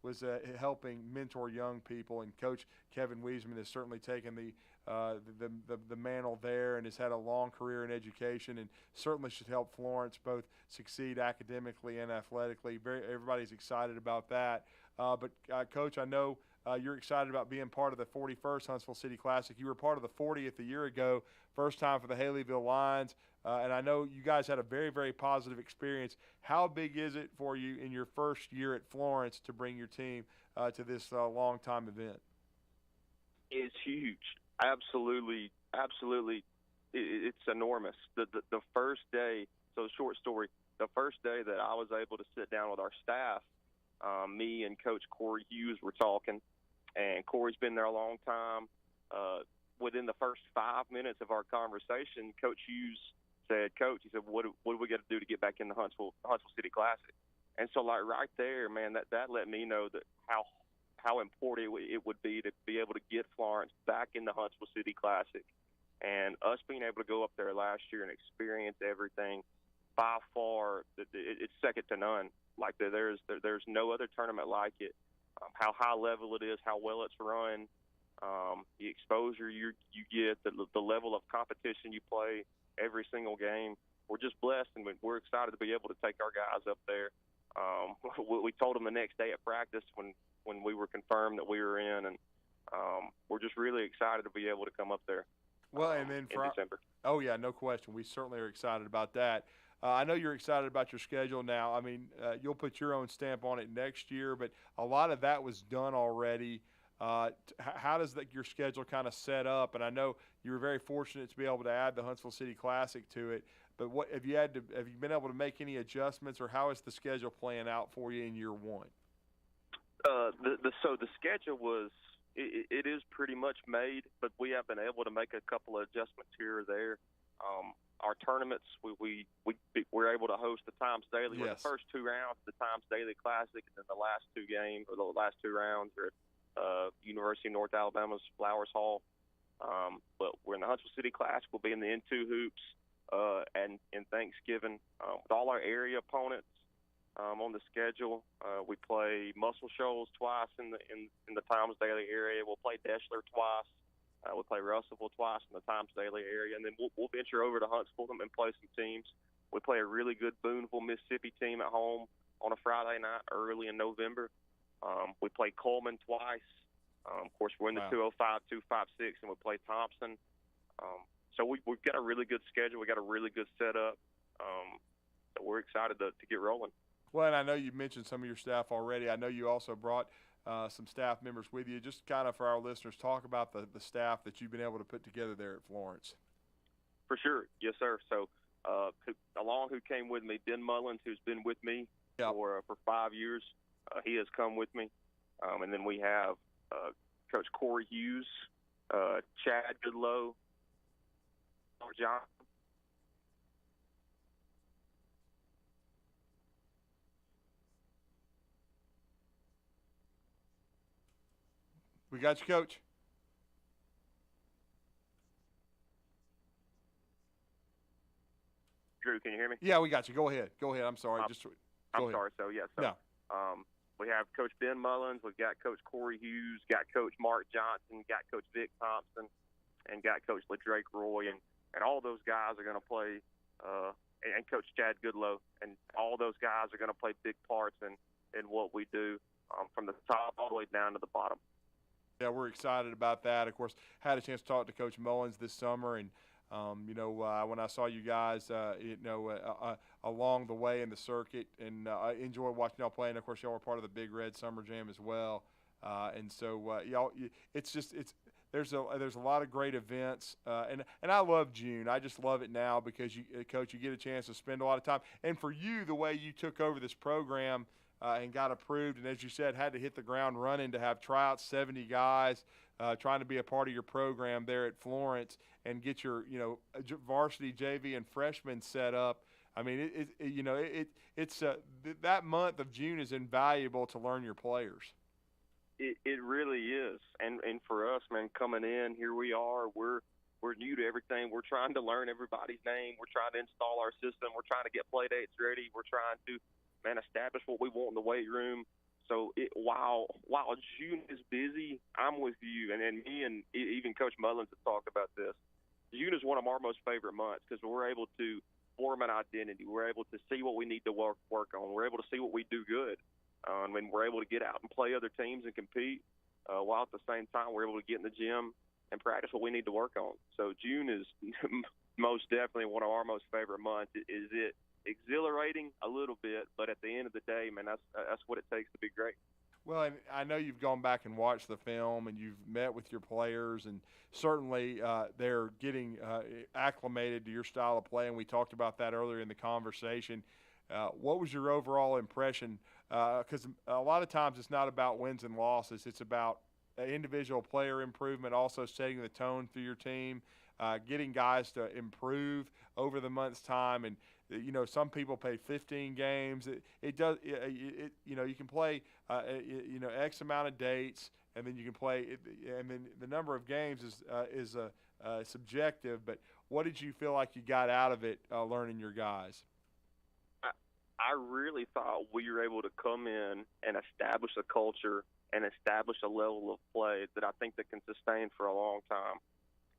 was helping mentor young people. And Coach Kevin Wiesman has certainly taken the mantle there, and has had a long career in education, and certainly should help Florence both succeed academically and athletically. Everybody's excited about that. But Coach, I know you're excited about being part of the 41st Huntsville City Classic. You were part of the 40th a year ago, first time for the Haleyville Lions, and I know you guys had a very, very positive experience. How big is it for you in your first year at Florence to bring your team to this long-time event? It's huge. Absolutely. It's enormous. The first day, so short story, the first day that I was able to sit down with our staff, me and Coach Corey Hughes were talking, and Corey's been there a long time. Within the first 5 minutes of our conversation, Coach Hughes said, "Coach," he said, what do we got to do to get back in the Huntsville City Classic?" And so, like, right there, man, that let me know that how important it would be to be able to get Florence back in the Huntsville City Classic. And us being able to go up there last year and experience everything, by far, it's second to none. Like, there's no other tournament like it. How high level it is, how well it's run, the exposure you get, the level of competition you play every single game. we're just blessed, and we're excited to be able to take our guys up there. We told them the next day at practice when we were confirmed that we were in, and we're just really excited to be able to come up there. Well, and then in December. Oh yeah, no question. We certainly are excited about that. I know you're excited about your schedule now. I mean, you'll put your own stamp on it next year, but a lot of that was done already. How does your schedule kind of set up? And I know you were very fortunate to be able to add the Huntsville City Classic to it. But what have you been able to make any adjustments, or how is the schedule playing out for you in year one? So the schedule was it is pretty much made, but we have been able to make a couple of adjustments here or there. Our tournaments, we're able to host the Times Daily. Yes. The first 2 rounds, the Times Daily Classic, and then the last 2 games, or the last 2 rounds, are at University of North Alabama's Flowers Hall. But we're in the Huntsville City Classic. We'll be in the N2 hoops, and in Thanksgiving with all our area opponents on the schedule. We play Muscle Shoals twice in the Times Daily area. We'll play Deschler twice. We'll play Russellville twice in the Times Daily area, and then we'll venture over to Huntsville and play some teams. We play a really good Booneville, Mississippi team at home on a Friday night early in November. We play Coleman twice. Of course, we're in the 205, 256, and we play Thompson. So we've got a really good schedule. We got a really good setup. So we're excited to get rolling. Well, and I know you mentioned some of your staff already. I know you also brought some staff members with you. Just kind of for our listeners, talk about the staff that you've been able to put together there at Florence. For sure. Yes, sir. So along who came with me, Ben Mullins, who's been with me for 5 years. He has come with me. And then we have Coach Corey Hughes, Chad Goodlow, John. We got you, Coach. Drew, can you hear me? Yeah, we got you. Go ahead. I'm sorry. I'm sorry. So, yeah. So, no. We have Coach Ben Mullins. We've got Coach Corey Hughes, got Coach Mark Johnson, got Coach Vic Thompson, and got Coach LaDrake Roy. And all those guys are going to play, and Coach Chad Goodlow. And all those guys are going to play big parts in what we do from the top all the way down to the bottom. Yeah, we're excited about that. Of course, had a chance to talk to Coach Mullins this summer, and when I saw you guys, along the way in the circuit, and I enjoyed watching y'all play. And of course, y'all were part of the Big Red Summer Jam as well. And so there's a lot of great events, and I love June. I just love it now because Coach, you get a chance to spend a lot of time. And for you, the way you took over this program. And got approved, and as you said, had to hit the ground running to have tryouts, 70 guys trying to be a part of your program there at Florence and get your varsity, JV, and freshmen set up. I mean, it's that month of June is invaluable to learn your players. It really is, and for us, man, coming in here, we are we're new to everything. We're trying to learn everybody's name. We're trying to install our system. We're trying to get play dates ready. We're trying to establish what we want in the weight room. So while June is busy, I'm with you, and me and even Coach Mullins have talked about this. June is one of our most favorite months because we're able to form an identity. We're able to see what we need to work on. We're able to see what we do good. We're able to get out and play other teams and compete, while at the same time we're able to get in the gym and practice what we need to work on. So June is most definitely one of our most favorite months. Is it exhilarating? A little bit, but at the end of the day, man, that's what it takes to be great. Well, and I know you've gone back and watched the film, and you've met with your players, and certainly they're getting acclimated to your style of play, and we talked about that earlier in the conversation. What was your overall impression? Because a lot of times it's not about wins and losses. It's about individual player improvement, also setting the tone for your team, getting guys to improve over the month's time. And some people play 15 games. You can play X amount of dates, and then you can play and then the number of games is subjective. But what did you feel like you got out of it learning your guys? I really thought we were able to come in and establish a culture and establish a level of play that I think that can sustain for a long time.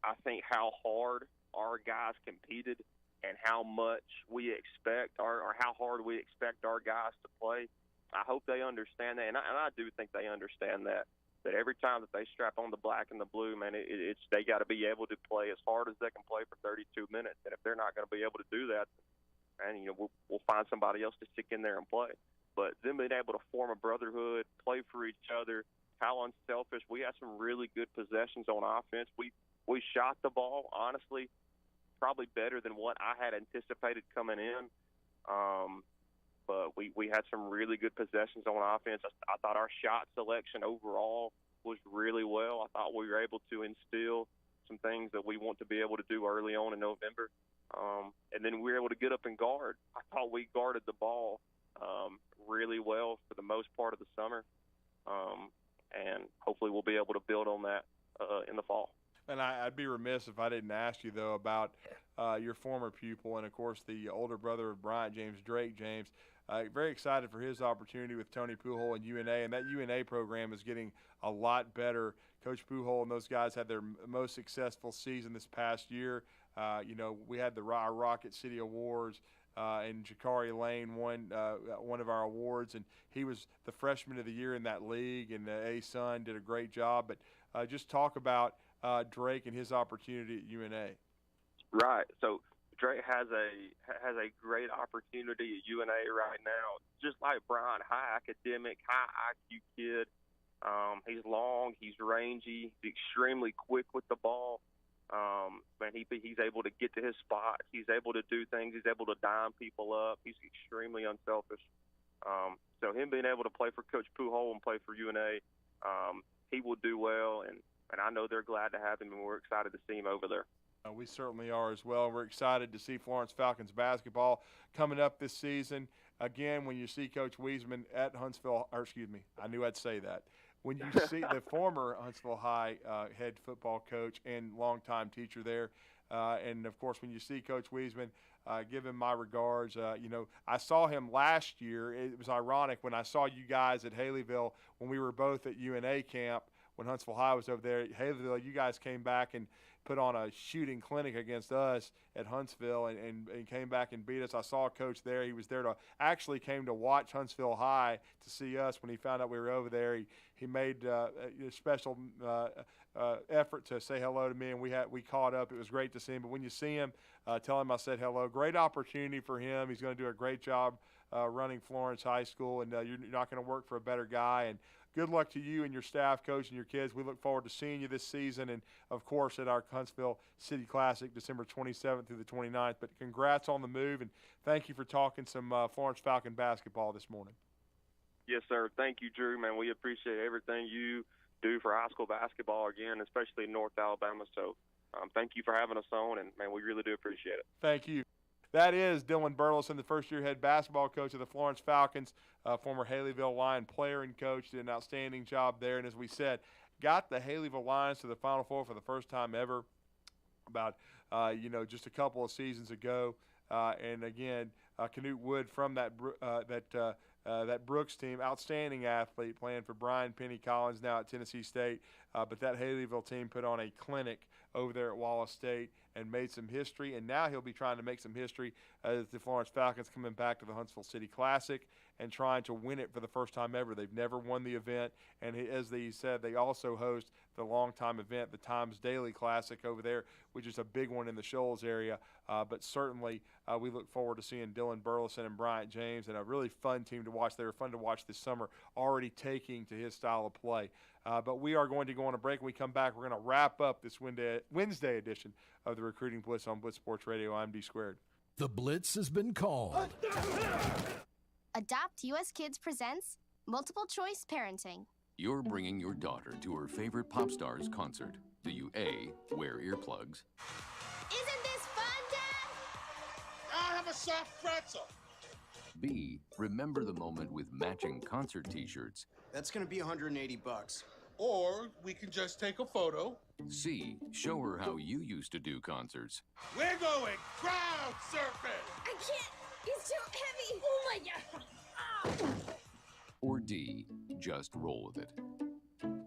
I think how hard our guys competed and how much we expect or how hard we expect our guys to play. I hope they understand that, and I do think they understand that every time that they strap on the black and the blue, man, it's they got to be able to play as hard as they can play for 32 minutes. And if they're not going to be able to do that, and we'll find somebody else to stick in there and play. But them being able to form a brotherhood, play for each other, how unselfish. We had some really good possessions on offense. We shot the ball, honestly, probably better than what I had anticipated coming in. But we had some really good possessions on offense. I thought our shot selection overall was really well. I thought we were able to instill some things that we want to be able to do early on in November. And then we were able to get up and guard. I thought we guarded the ball really well for the most part of the summer. And hopefully we'll be able to build on that in the fall. And I'd be remiss if I didn't ask you, though, about your former pupil and, of course, the older brother of Bryant James, Drake James. Very excited for his opportunity with Tony Pujol and UNA, and that UNA program is getting a lot better. Coach Pujol and those guys had their most successful season this past year. We had our Rocket City Awards, and Jakari Lane won one of our awards, and he was the freshman of the year in that league, and A-Sun did a great job. But just talk about Drake and his opportunity at UNA. Right. So Drake has a great opportunity at UNA right now. Just like Brian, high academic, high IQ kid. He's long, he's rangy, he's extremely quick with the ball. And he's able to get to his spot. He's able to do things. He's able to dime people up. He's extremely unselfish. So him being able to play for Coach Pujol and play for UNA, he will do well. And I know they're glad to have him, and we're excited to see him over there. We certainly are as well. We're excited to see Florence Falcons basketball coming up this season. Again, when you see Coach Wiesman at Huntsville, I knew I'd say that. When you see the former Huntsville High head football coach and longtime teacher there, and, of course, when you see Coach Wiesman, give him my regards. I saw him last year. It was ironic when I saw you guys at Haleyville when we were both at UNA camp when Huntsville High was over there. Haleyville, you guys came back and put on a shooting clinic against us at Huntsville and came back and beat us. I saw a coach there. He was there came to watch Huntsville High to see us when he found out we were over there. He made a special effort to say hello to me, and we caught up. It was great to see him. But when you see him, tell him I said hello. Great opportunity for him. He's going to do a great job running Florence High School, and you're not going to work for a better guy. And good luck to you and your staff, coach, and your kids. We look forward to seeing you this season and, of course, at our Huntsville City Classic, December 27th through the 29th. But congrats on the move, and thank you for talking some Florence Falcon basketball this morning. Yes, sir. Thank you, Drew, man. We appreciate everything you do for high school basketball, again, especially in North Alabama. So thank you for having us on, and, man, we really do appreciate it. Thank you. That is Dylan Burleson, the first-year head basketball coach of the Florence Falcons, former Haleyville Lion player and coach, did an outstanding job there. And as we said, got the Haleyville Lions to the Final Four for the first time ever about, just a couple of seasons ago. And, again, Canute Wood from that Brooks team, outstanding athlete, playing for Brian Penny Collins now at Tennessee State. But that Haleyville team put on a clinic over there at Wallace State and made some history, and now he'll be trying to make some history as the Florence Falcons coming back to the Huntsville City Classic and trying to win it for the first time ever. They've never won the event, and as he said, they also host the longtime event, the Times Daily Classic over there, which is a big one in the Shoals area. But certainly we look forward to seeing Dylan Burleson and Bryant James, and a really fun team to watch. They were fun to watch this summer, already taking to his style of play. But we are going to go on a break. When we come back, we're going to wrap up this Wednesday edition of the Recruiting Blitz on Blitz Sports Radio. I'm D Squared. The Blitz has been called. Adopt US Kids presents Multiple Choice Parenting. You're bringing your daughter to her favorite pop star's concert. Do you A, wear earplugs? Isn't this fun, Dad? I'll have a soft pretzel. B, remember the moment with matching concert t-shirts. That's gonna be $180. Or we can just take a photo. C, show her how you used to do concerts. We're going crowd surfing. I can't. It's too heavy. Oh my God. Oh. Or D, just roll with it. Woo! Justin!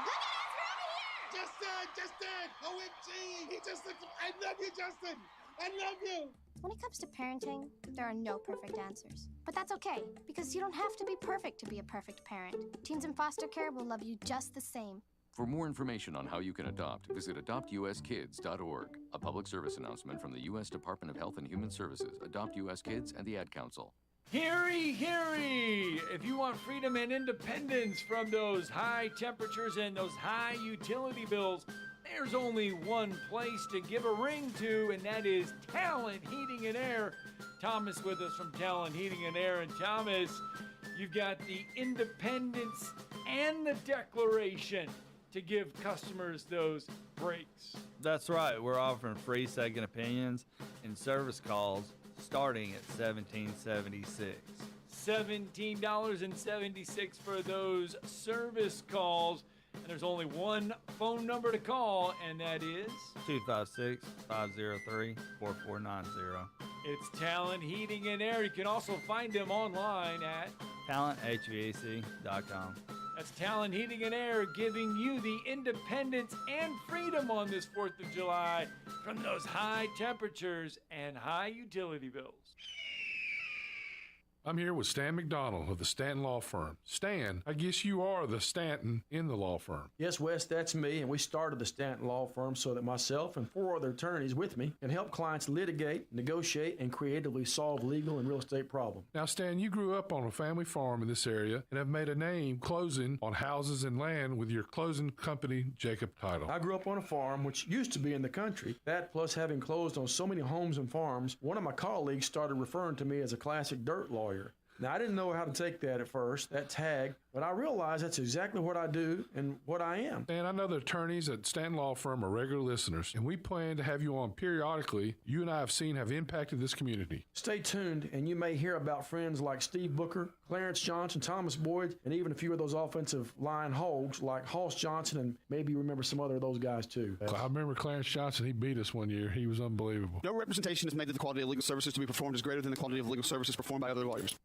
Look at us. We're over here. Justin! OMG! He just looked. I love you, Justin. I love you. When it comes to parenting, there are no perfect answers. But that's okay, because you don't have to be perfect to be a perfect parent. Teens in foster care will love you just the same. For more information on how you can adopt, visit adoptuskids.org. A public service announcement from the U.S. Department of Health and Human Services, Adopt U.S. Kids, and the Ad Council. Heary, heary! If you want freedom and independence from those high temperatures and those high utility bills, there's only one place to give a ring to, and that is Talent Heating and Air. Thomas with us from Talent Heating and Air. And Thomas, you've got the independence and the declaration to give customers those breaks. That's right. We're offering free second opinions and service calls starting at $17.76. $17.76 for those service calls. And there's only one phone number to call, and that is 256-503-4490. It's Talent Heating and Air. You can also find them online at talenthvac.com. That's Talent Heating and Air, giving you the independence and freedom on this 4th of July from those high temperatures and high utility bills. I'm here with Stan McDonald of the Stanton Law Firm. Stan, I guess you are the Stanton in the law firm. Yes, Wes, that's me, and we started the Stanton Law Firm so that myself and 4 other attorneys with me can help clients litigate, negotiate, and creatively solve legal and real estate problems. Now, Stan, you grew up on a family farm in this area and have made a name closing on houses and land with your closing company, Jacob Title. I grew up on a farm which used to be in the country. That plus having closed on so many homes and farms, one of my colleagues started referring to me as a classic dirt lawyer. Now, I didn't know how to take that at first, that tag, but I realized that's exactly what I do and what I am. And I know the attorneys at Stanton Law Firm are regular listeners, and we plan to have you on periodically. You and I have seen have impacted this community. Stay tuned, and you may hear about friends like Steve Booker, Clarence Johnson, Thomas Boyd, and even a few of those offensive line hogs like Hoss Johnson, and maybe you remember some other of those guys too. I remember Clarence Johnson. He beat us one year. He was unbelievable. No representation is made that the quality of legal services to be performed is greater than the quality of legal services performed by other lawyers.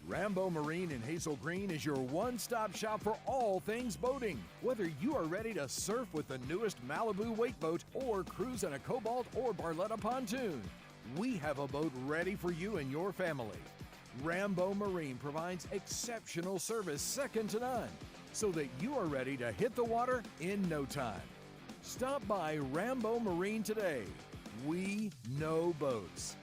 Rambo Marine in Hazel Green is your one-stop shop for all things boating. Whether you are ready to surf with the newest Malibu wake boat or cruise in a Cobalt or Barletta pontoon, we have a boat ready for you and your family. Rambo Marine provides exceptional service second to none, so that you are ready to hit the water in no time. Stop by Rambo Marine today. We know boats.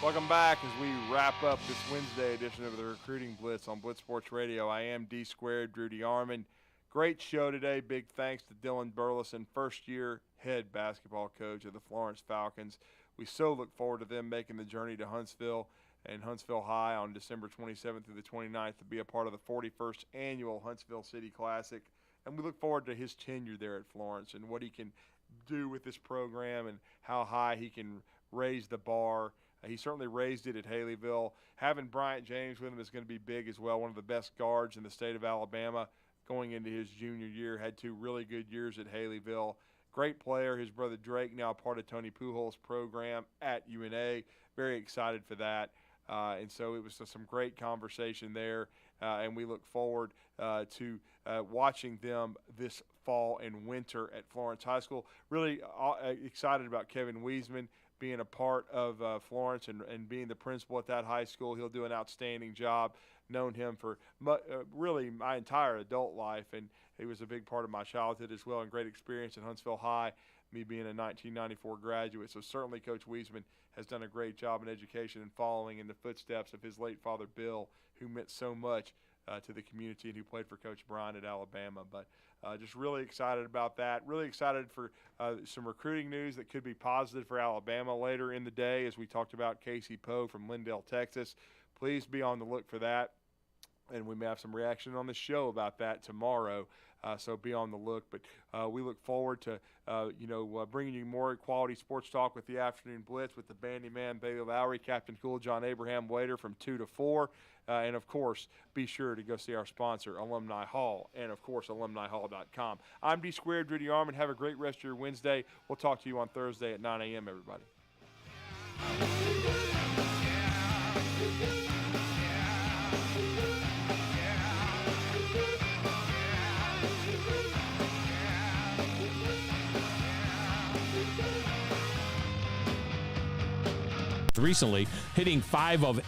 Welcome back as we wrap up this Wednesday edition of the Recruiting Blitz on Blitz Sports Radio. I am D Squared, Drew DeArmond. Great show today. Big thanks to Dylan Burleson, first-year head basketball coach of the Florence Falcons. We so look forward to them making the journey to Huntsville and Huntsville High on December 27th through the 29th to be a part of the 41st Annual Huntsville City Classic. And we look forward to his tenure there at Florence and what he can do with this program and how high he can raise the bar. He certainly raised it at Haleyville. Having Bryant James with him is going to be big as well, one of the best guards in the state of Alabama going into his junior year. Had 2 really good years at Haleyville. Great player. His brother Drake now part of Tony Pujols' program at UNA. Very excited for that. And so it was some great conversation there, and we look forward to watching them this fall and winter at Florence High School. Really excited about Kevin Wiesman being a part of Florence and being the principal at that high school. He'll do an outstanding job. Known him for really my entire adult life, and he was a big part of my childhood as well, and great experience at Huntsville High, me being a 1994 graduate. So certainly Coach Wiesman has done a great job in education and following in the footsteps of his late father, Bill, who meant so much to the community and who played for Coach Bryan at Alabama. But just really excited about that. Really excited for some recruiting news that could be positive for Alabama later in the day, as we talked about Casey Poe from Lindale, Texas. Please be on the look for that. And we may have some reaction on the show about that tomorrow, so be on the look. But we look forward to, bringing you more quality sports talk with the Afternoon Blitz with the Bandy Man, Bailey Lowry, Captain Cool, John Abraham later from 2 to 4. And, of course, be sure to go see our sponsor, Alumni Hall, and, of course, alumnihall.com. I'm D Squared, Drew DeArmond. Have a great rest of your Wednesday. We'll talk to you on Thursday at 9 a.m., everybody. Recently, hitting 5 of